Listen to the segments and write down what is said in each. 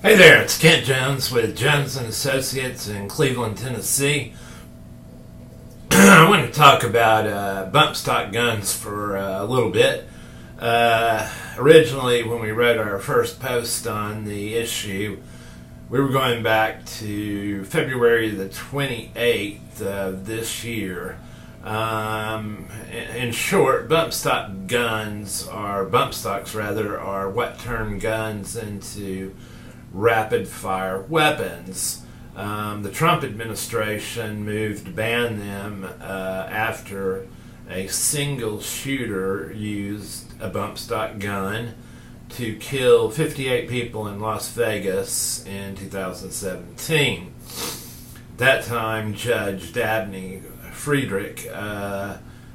Hey there, it's Kent Jones with Jones & Associates in Cleveland, Tennessee. I want to talk about bump stock guns for a little bit. Originally, when we wrote our first post on the issue, we were going back to February the 28th of this year. In short, bump stocks are what turn guns into rapid-fire weapons. The Trump administration moved to ban them after a single shooter used a bump stock gun to kill 58 people in Las Vegas in 2017. At that time, Judge Dabney Friedrich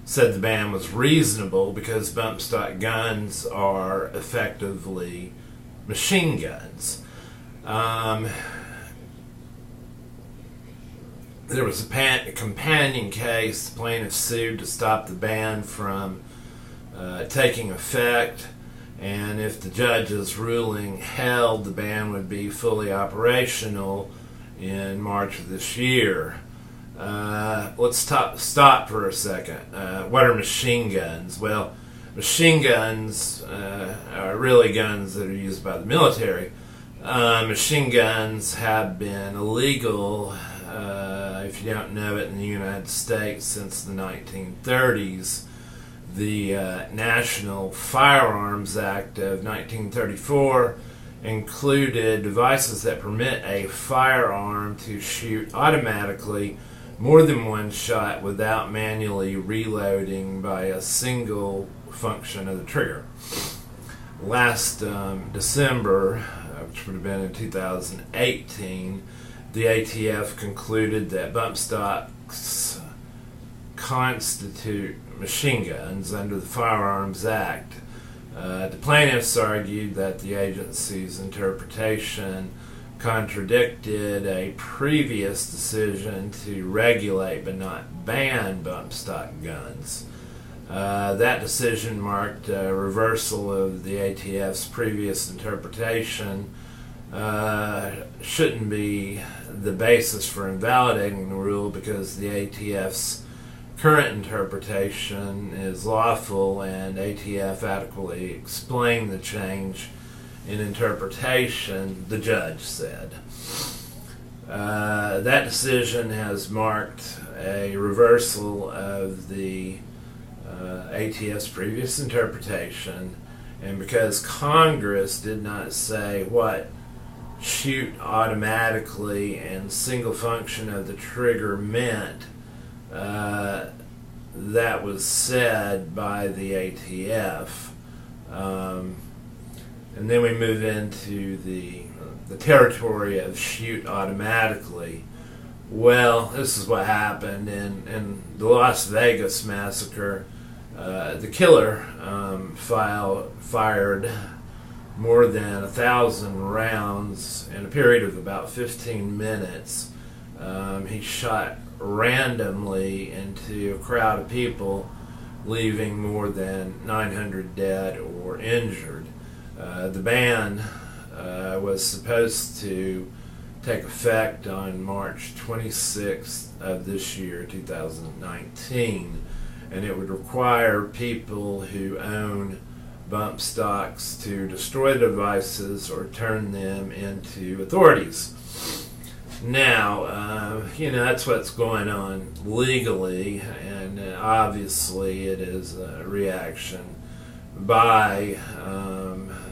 said the ban was reasonable because bump stock guns are effectively machine guns. There was a companion case. The plaintiff sued to stop the ban from taking effect, and if the judge's ruling held, the ban would be fully operational in March of this year. Let's stop for a second. What are machine guns? Well, machine guns are really guns that are used by the military. Machine guns have been illegal, if you don't know it, in the United States since the 1930s. The National Firearms Act of 1934 included devices that permit a firearm to shoot automatically more than one shot without manually reloading by a single function of the trigger. Last December, which would have been in 2018, the ATF concluded that bump stocks constitute machine guns under the Firearms Act. The plaintiffs argued that the agency's interpretation contradicted a previous decision to regulate but not ban bump stock guns. That decision marked a reversal of the ATF's previous interpretation. Shouldn't be the basis for invalidating the rule because the ATF's current interpretation is lawful, and ATF adequately explained the change in interpretation, the judge said. That decision has marked a reversal of the ATF's previous interpretation, and because Congress did not say what shoot automatically and single function of the trigger meant, that was said by the ATF. And then we move into the territory of shoot automatically. Well, this is what happened in the Las Vegas massacre. The killer fired more than 1,000 rounds in a period of about 15 minutes. He shot randomly into a crowd of people, leaving more than 900 dead or injured. The ban was supposed to take effect on March 26th of this year, 2019, and it would require people who own bump stocks to destroy the devices or turn them into authorities. Now, that's what's going on legally, and obviously it is a reaction by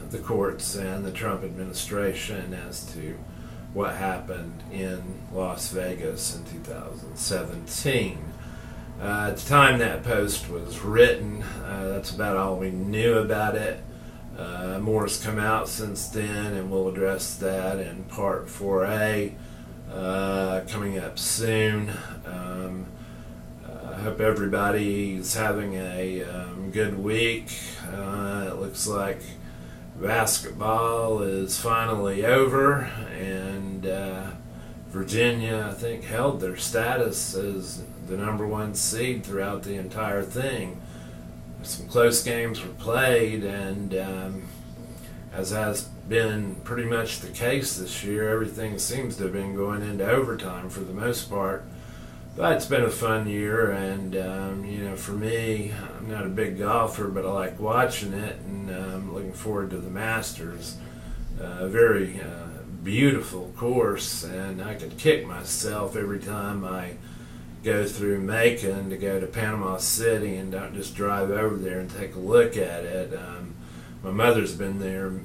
the courts and the Trump administration as to what happened in Las Vegas in 2017. At the time that post was written, that's about all we knew about it. More has come out since then, and we'll address that in Part 4A coming up soon. I hope everybody's having a good week. It looks like basketball is finally over, and Virginia, I think, held their status as the number one seed throughout the entire thing. Some close games were played, and as has been pretty much the case this year. Everything seems to have been going into overtime for the most part. But it's been a fun year, and for me, I'm not a big golfer, but I like watching it, and I'm looking forward to the Masters. Very beautiful course, and I could kick myself every time I go through Macon to go to Panama City and don't just drive over there and take a look at it. My mother's been there a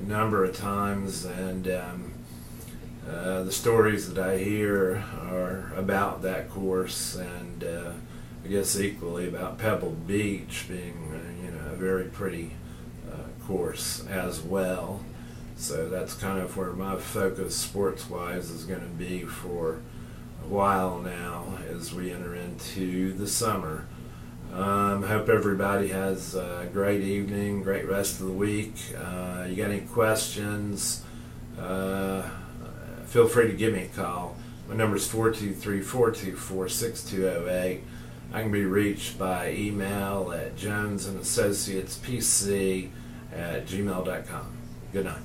number of times, and the stories that I hear are about that course, and I guess equally about Pebble Beach being a very pretty course as well. So that's kind of where my focus sports-wise is going to be for a while now as we enter into the summer. Hope everybody has a great evening, great rest of the week. You got any questions? Feel free to give me a call. My number is 423-424-6208. I can be reached by email at jonesandassociatespc@gmail.com. Good night.